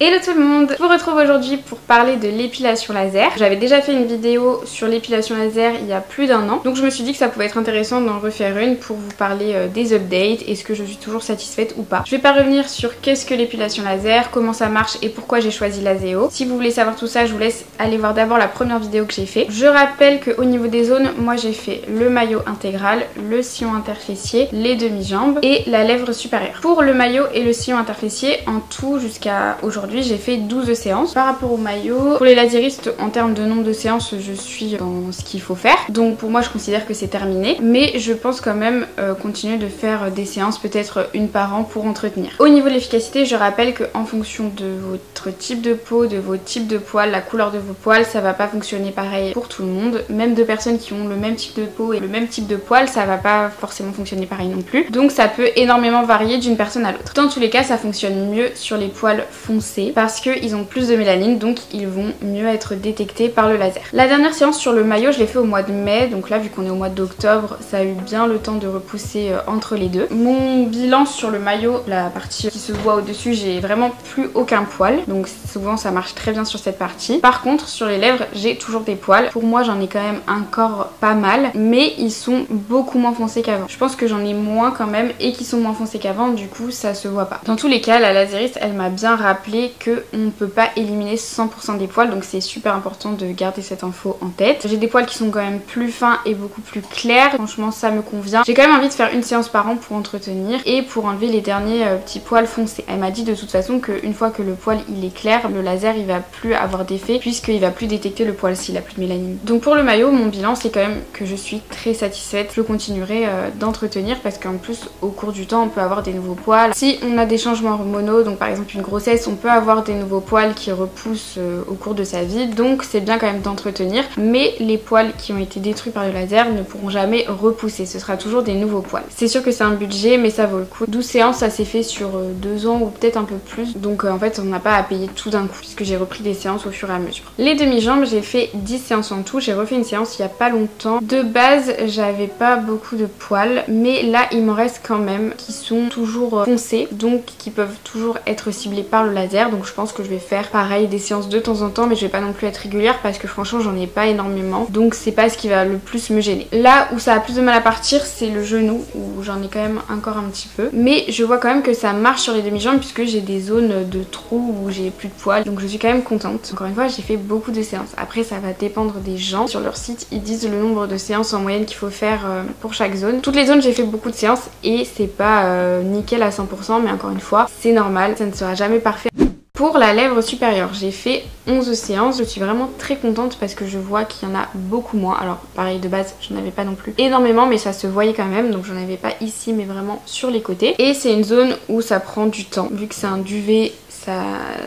Hello tout le monde, je vous retrouve aujourd'hui pour parler de l'épilation laser. J'avais déjà fait une vidéo sur l'épilation laser il y a plus d'un an, donc je me suis dit que ça pouvait être intéressant d'en refaire une pour vous parler des updates, est-ce que je suis toujours satisfaite ou pas. Je vais pas revenir sur qu'est-ce que l'épilation laser, comment ça marche et pourquoi j'ai choisi Lazeo. Si vous voulez savoir tout ça, je vous laisse aller voir d'abord la première vidéo que j'ai fait. Je rappelle qu'au niveau des zones, moi j'ai fait le maillot intégral, le sillon interfessier, les demi-jambes et la lèvre supérieure. Pour le maillot et le sillon interfessier, en tout jusqu'à aujourd'hui, j'ai fait 12 séances. Par rapport au maillot, pour les laséristes, en termes de nombre de séances, je suis dans ce qu'il faut faire. Donc pour moi, je considère que c'est terminé. Mais je pense quand même continuer de faire des séances, peut-être une par an pour entretenir. Au niveau de l'efficacité, je rappelle qu'en fonction de votre type de peau, de vos types de poils, la couleur de vos poils, ça va pas fonctionner pareil pour tout le monde. Même deux personnes qui ont le même type de peau et le même type de poils, ça va pas forcément fonctionner pareil non plus. Donc ça peut énormément varier d'une personne à l'autre. Dans tous les cas, ça fonctionne mieux sur les poils foncés parce qu'ils ont plus de mélanine, donc ils vont mieux être détectés par le laser. La dernière séance sur le maillot, je l'ai fait au mois de mai, donc là vu qu'on est au mois d'octobre, ça a eu bien le temps de repousser entre les deux. Mon bilan sur le maillot, la partie qui se voit au-dessus, j'ai vraiment plus aucun poil, donc souvent ça marche très bien sur cette partie. Par contre sur les lèvres, j'ai toujours des poils. Pour moi j'en ai quand même encore pas mal, mais ils sont beaucoup moins foncés qu'avant. Je pense que j'en ai moins quand même et qu'ils sont moins foncés qu'avant, du coup ça se voit pas. Dans tous les cas, la lasériste elle m'a bien rappelé qu'on ne peut pas éliminer 100% des poils, donc c'est super important de garder cette info en tête. J'ai des poils qui sont quand même plus fins et beaucoup plus clairs, franchement ça me convient. J'ai quand même envie de faire une séance par an pour entretenir et pour enlever les derniers petits poils foncés. Elle m'a dit de toute façon qu'une fois que le poil il est clair, le laser il va plus avoir d'effet puisqu'il va plus détecter le poil s'il a plus de mélanine. Donc pour le maillot, mon bilan c'est quand même que je suis très satisfaite. Je continuerai d'entretenir parce qu'en plus au cours du temps on peut avoir des nouveaux poils. Si on a des changements hormonaux, donc par exemple une grossesse, on peut avoir des nouveaux poils qui repoussent au cours de sa vie, donc c'est bien quand même d'entretenir, mais les poils qui ont été détruits par le laser ne pourront jamais repousser, ce sera toujours des nouveaux poils. C'est sûr que c'est un budget mais ça vaut le coup. 12 séances ça s'est fait sur 2 ans ou peut-être un peu plus, donc en fait on n'a pas à payer tout d'un coup puisque j'ai repris des séances au fur et à mesure. Les demi-jambes, j'ai fait 10 séances en tout, j'ai refait une séance il y a pas longtemps. De base j'avais pas beaucoup de poils, mais là il m'en reste quand même qui sont toujours foncés, donc qui peuvent toujours être ciblés par le laser, donc je pense que je vais faire pareil des séances de temps en temps, mais je vais pas non plus être régulière parce que franchement j'en ai pas énormément, donc c'est pas ce qui va le plus me gêner. Là où ça a plus de mal à partir, c'est le genou où j'en ai quand même encore un petit peu, mais je vois quand même que ça marche sur les demi-jambes puisque j'ai des zones de trous où j'ai plus de poils, donc je suis quand même contente. Encore une fois, j'ai fait beaucoup de séances. Après ça va dépendre des gens. Sur leur site ils disent le nombre de séances en moyenne qu'il faut faire pour chaque zone. Toutes les zones j'ai fait beaucoup de séances et c'est pas nickel à 100%, mais encore une fois c'est normal, ça ne sera jamais parfait. Pour la lèvre supérieure, j'ai fait 11 séances. Je suis vraiment très contente parce que je vois qu'il y en a beaucoup moins. Alors pareil, de base j'en avais pas non plus énormément, mais ça se voyait quand même, donc j'en avais pas ici mais vraiment sur les côtés. Et c'est une zone où ça prend du temps, vu que c'est un duvet, ça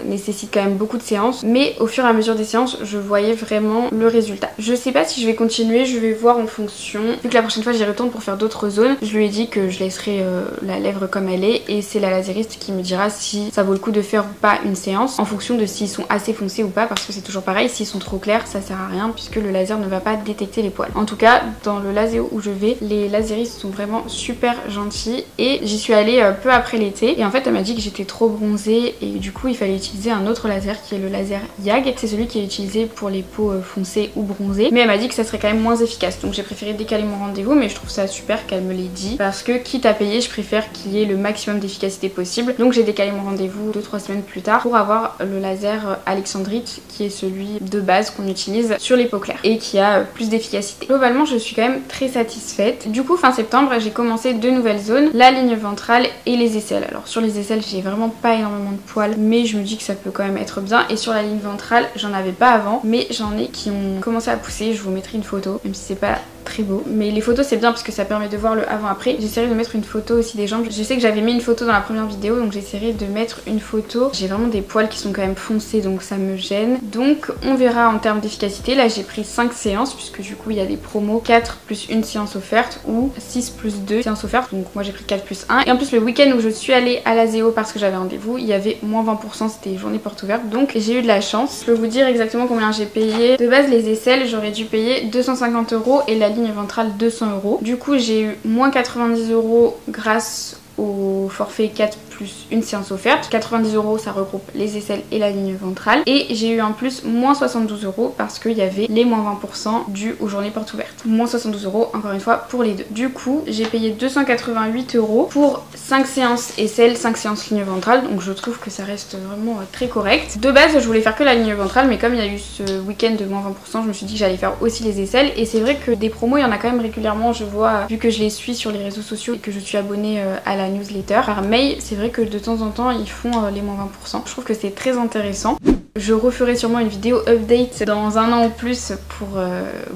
nécessite quand même beaucoup de séances, mais au fur et à mesure des séances je voyais vraiment le résultat. Je sais pas si je vais continuer, je vais voir en fonction, vu que la prochaine fois j'y retourne pour faire d'autres zones. Je lui ai dit que je laisserai la lèvre comme elle est et c'est la lasériste qui me dira si ça vaut le coup de faire ou pas une séance en fonction de s'ils sont assez foncés ou pas, parce que c'est toujours pareil, s'ils sont trop clairs ça sert à rien puisque le laser ne va pas détecter les poils. En tout cas dans le Lazeo où je vais, les laséristes sont vraiment super gentils et j'y suis allée peu après l'été et en fait elle m'a dit que j'étais trop bronzée et du coup il fallait utiliser un autre laser qui est le laser YAG. C'est celui qui est utilisé pour les peaux foncées ou bronzées, mais elle m'a dit que ça serait quand même moins efficace, donc j'ai préféré décaler mon rendez-vous, mais je trouve ça super qu'elle me l'ait dit parce que quitte à payer je préfère qu'il y ait le maximum d'efficacité possible. Donc j'ai décalé mon rendez-vous 2-3 semaines plus tard pour avoir le laser Alexandrite qui est celui de base qu'on utilise sur les peaux claires et qui a plus d'efficacité. Globalement je suis quand même très satisfaite. Du coup fin septembre j'ai commencé 2 nouvelles zones, la ligne ventrale et les aisselles. Alors sur les aisselles j'ai vraiment pas énormément de poils, mais je me dis que ça peut quand même être bien, et sur la ligne ventrale j'en avais pas avant mais j'en ai qui ont commencé à pousser. Je vous mettrai une photo même si c'est pas très beau, mais les photos c'est bien parce que ça permet de voir le avant après. J'essaierai de mettre une photo aussi des jambes. Je sais que j'avais mis une photo dans la première vidéo, donc j'essaierai de mettre une photo. J'ai vraiment des poils qui sont quand même foncés donc ça me gêne, donc on verra en termes d'efficacité. Là j'ai pris 5 séances puisque du coup il y a des promos 4 plus 1 séance offerte ou 6 plus 2 séances offertes, donc moi j'ai pris 4 plus 1. Et en plus le week-end où je suis allée à Lazeo parce que j'avais rendez-vous, il y avait moins 20%, c'était journée porte ouverte, donc j'ai eu de la chance. Je peux vous dire exactement combien j'ai payé. De base les aisselles j'aurais dû payer 250 € et la ligne ventrale 200 €. Du coup j'ai eu moins 90 € grâce au forfait 4 plus une séance offerte. 90 € ça regroupe les aisselles et la ligne ventrale. Et j'ai eu en plus moins 72 € parce qu'il y avait les moins 20% dus aux journées portes ouvertes. Moins 72 € encore une fois pour les deux. Du coup j'ai payé 288 € pour 5 séances aisselles, 5 séances ligne ventrale. Donc je trouve que ça reste vraiment très correct. De base je voulais faire que la ligne ventrale, mais comme il y a eu ce week-end de moins 20%, je me suis dit que j'allais faire aussi les aisselles. Et c'est vrai que des promos il y en a quand même régulièrement, je vois, vu que je les suis sur les réseaux sociaux et que je suis abonnée à la newsletter par mail, c'est vrai que de temps en temps ils font les moins 20%. Je trouve que c'est très intéressant. Je referai sûrement une vidéo update dans un an ou plus pour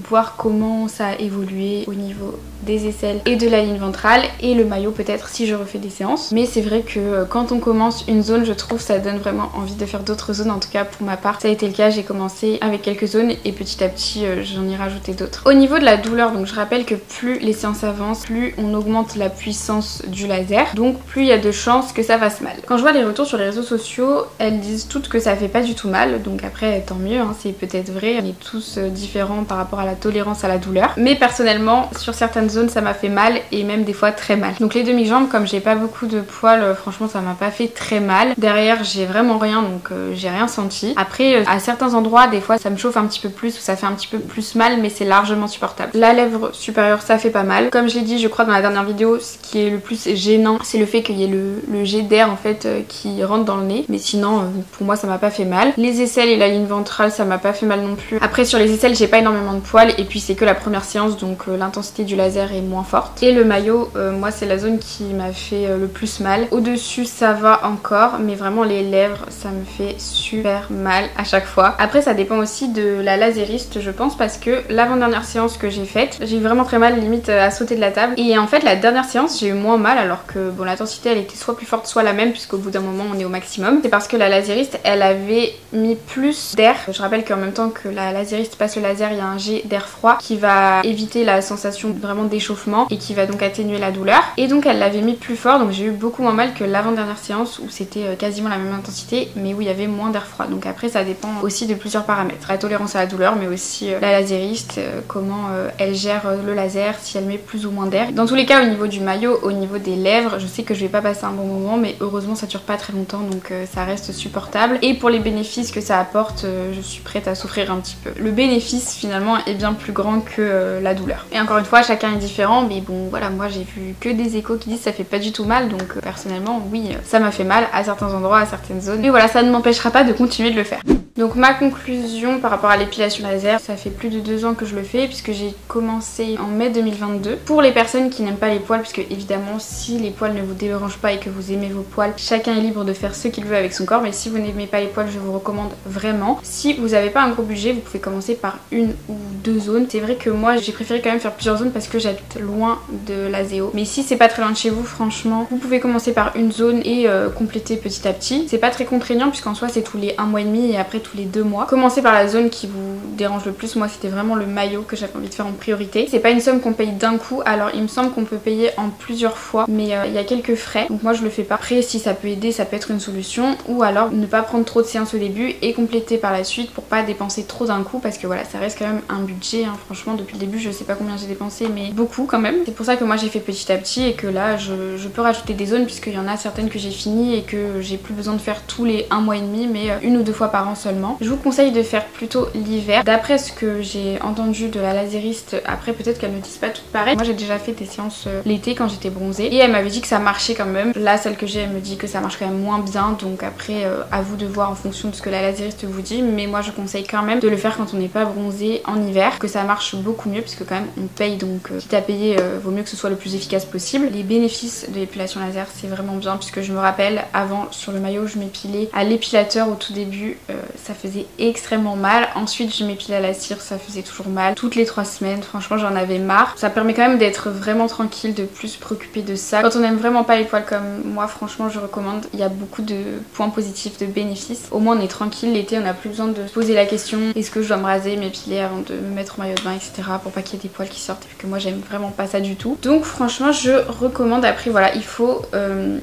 voir comment ça a évolué au niveau des aisselles et de la ligne ventrale, et le maillot peut-être si je refais des séances. Mais c'est vrai que quand on commence une zone, je trouve ça donne vraiment envie de faire d'autres zones. En tout cas pour ma part ça a été le cas, j'ai commencé avec quelques zones et petit à petit j'en ai rajouté d'autres. Au niveau de la douleur, donc je rappelle que plus les séances avancent, plus on augmente la puissance du laser, donc plus il y a de chances que ça fasse mal. Quand je vois les retours sur les réseaux sociaux, elles disent toutes que ça fait pas du tout mal, donc après tant mieux, hein, c'est peut-être vrai, on est tous différents par rapport à la tolérance à la douleur. Mais personnellement sur certaines zones ça m'a fait mal, et même des fois très mal. Donc les demi-jambes, comme j'ai pas beaucoup de poils, franchement ça m'a pas fait très mal. Derrière j'ai vraiment rien, donc j'ai rien senti. Après à certains endroits des fois ça me chauffe un petit peu plus ou ça fait un petit peu plus mal, mais c'est largement supportable. La lèvre supérieure ça fait pas mal. Comme je l'ai dit je crois dans la dernière vidéo, ce qui est le plus gênant c'est le fait qu'il y ait le jet d'air en fait qui rentre dans le nez, mais sinon pour moi ça m'a pas fait mal. Les aisselles et la ligne ventrale ça m'a pas fait mal non plus. Après sur les aisselles j'ai pas énormément de poils, et puis c'est que la première séance, donc l'intensité du laser est moins forte. Et le maillot, moi c'est la zone qui m'a fait le plus mal. Au-dessus ça va encore, mais vraiment les lèvres ça me fait super mal à chaque fois. Après ça dépend aussi de la lasériste je pense, parce que l'avant-dernière séance que j'ai faite, j'ai eu vraiment très mal, limite à sauter de la table. Et en fait la dernière séance j'ai eu moins mal, alors que bon l'intensité elle était soit plus forte soit la même, puisqu'au bout d'un moment on est au maximum. C'est parce que la lasériste elle avait mis plus d'air. Je rappelle qu'en même temps que la lasériste passe le laser, il y a un jet d'air froid qui va éviter la sensation vraiment d'échauffement et qui va donc atténuer la douleur. Et donc elle l'avait mis plus fort, donc j'ai eu beaucoup moins mal que l'avant-dernière séance où c'était quasiment la même intensité mais où il y avait moins d'air froid. Donc après ça dépend aussi de plusieurs paramètres. La tolérance à la douleur, mais aussi la lasériste, comment elle gère le laser, si elle met plus ou moins d'air. Dans tous les cas au niveau du maillot, au niveau des lèvres, je sais que je vais pas passer un bon moment, mais heureusement ça dure pas très longtemps, donc ça reste supportable. Et pour les bénéfices que ça apporte, je suis prête à souffrir un petit peu. Le bénéfice finalement est bien plus grand que la douleur. Et encore une fois chacun est différent, mais bon voilà, moi j'ai vu que des échos qui disent ça fait pas du tout mal, donc personnellement oui ça m'a fait mal à certains endroits, à certaines zones, mais voilà, ça ne m'empêchera pas de continuer de le faire. Donc ma conclusion par rapport à l'épilation laser, ça fait plus de 2 ans que je le fais puisque j'ai commencé en mai 2022. Pour les personnes qui n'aiment pas les poils, puisque évidemment si les poils ne vous dérangent pas et que vous aimez vos poils, chacun est libre de faire ce qu'il veut avec son corps, mais si vous n'aimez pas les poils je vous recommande vraiment. Si vous n'avez pas un gros budget, vous pouvez commencer par 1 ou 2 zones. C'est vrai que moi j'ai préféré quand même faire plusieurs zones parce que j'habite loin de la Zéo, mais si c'est pas très loin de chez vous, franchement vous pouvez commencer par une zone et compléter petit à petit. C'est pas très contraignant puisqu'en soi c'est tous les 1 mois et demi et après tous les 2 mois. Commencez par la zone qui vous dérange le plus. Moi c'était vraiment le maillot que j'avais envie de faire en priorité. C'est pas une somme qu'on paye d'un coup, alors il me semble qu'on peut payer en plusieurs fois, mais il y a quelques frais, donc moi je le fais pas. Après si ça peut aider, ça peut être une solution, ou alors ne pas prendre trop de séances au début et compléter par la suite pour pas dépenser trop d'un coup, parce que voilà ça reste quand même un budget, hein. Franchement depuis le début je sais pas combien j'ai dépensé, mais beaucoup quand même. C'est pour ça que moi j'ai fait petit à petit et que là je peux rajouter des zones puisqu'il y en a certaines que j'ai fini et que j'ai plus besoin de faire tous les 1 mois et demi, mais 1 ou 2 fois par an seulement. Je vous conseille de faire plutôt l'hiver. D'après ce que j'ai entendu de la lasériste, après peut-être qu'elles ne disent pas toutes pareil. Moi j'ai déjà fait des séances l'été quand j'étais bronzée et elle m'avait dit que ça marchait quand même. Là celle que j'ai elle me dit que ça marche quand même moins bien, donc après à vous de voir en fonction de ce que la lasériste vous dit, mais moi je conseille quand même de le faire quand on n'est pas bronzé en hiver, que ça marche beaucoup mieux puisque quand même on paye, donc quitte à payer vaut mieux que ce soit le plus efficace possible. Les bénéfices de l'épilation laser c'est vraiment bien, puisque je me rappelle avant sur le maillot je m'épilais à l'épilateur au tout début, ça faisait extrêmement mal. Ensuite je m'épilais à la cire, ça faisait toujours mal toutes les 3 semaines, franchement j'en avais marre. Ça permet quand même d'être vraiment tranquille, de plus se préoccuper de ça. Quand on n'aime vraiment pas les poils comme moi, franchement je recommande. Il y a beaucoup de points positifs, de bénéfices. Au moins on est tranquille l'été, on n'a plus besoin de se poser la question est-ce que je dois me raser, m'épiler avant de me mettre au maillot de bain, etc. pour pas qu'il y ait des poils qui sortent, vu que moi j'aime vraiment pas ça du tout. Donc franchement je recommande. Après voilà, il faut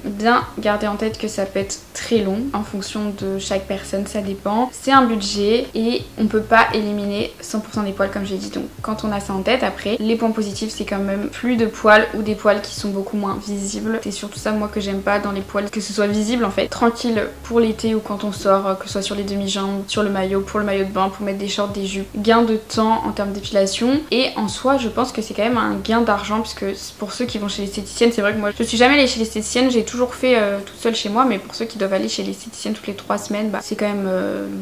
bien garder en tête que ça peut être très long en fonction de chaque personne, ça dépend. clairement c'est un budget et on peut pas éliminer 100% des poils comme j'ai dit. Donc quand on a ça en tête, après les points positifs c'est quand même plus de poils ou des poils qui sont beaucoup moins visibles. C'est surtout ça moi que j'aime pas dans les poils, que ce soit visible en fait. Tranquille pour l'été ou quand on sort, que ce soit sur les demi-jambes, sur le maillot, pour le maillot de bain, pour mettre des shorts, des jupes. Gain de temps en termes d'épilation et en soi je pense que c'est quand même un gain d'argent, puisque pour ceux qui vont chez l'esthéticienne, c'est vrai que moi je suis jamais allée chez l'esthéticienne, j'ai toujours fait toute seule chez moi, mais pour ceux qui doivent aller chez l'esthéticienne toutes les 3 semaines, bah, c'est quand même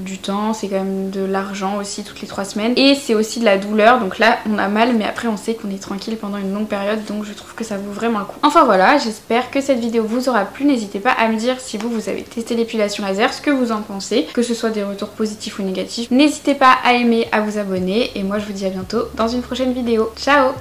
du temps, c'est quand même de l'argent aussi toutes les 3 semaines et c'est aussi de la douleur. Donc là on a mal mais après on sait qu'on est tranquille pendant une longue période, donc je trouve que ça vaut vraiment le coup. Enfin voilà, j'espère que cette vidéo vous aura plu. N'hésitez pas à me dire si vous avez testé l'épilation laser, ce que vous en pensez, que ce soit des retours positifs ou négatifs. N'hésitez pas à aimer, à vous abonner et moi je vous dis à bientôt dans une prochaine vidéo. Ciao!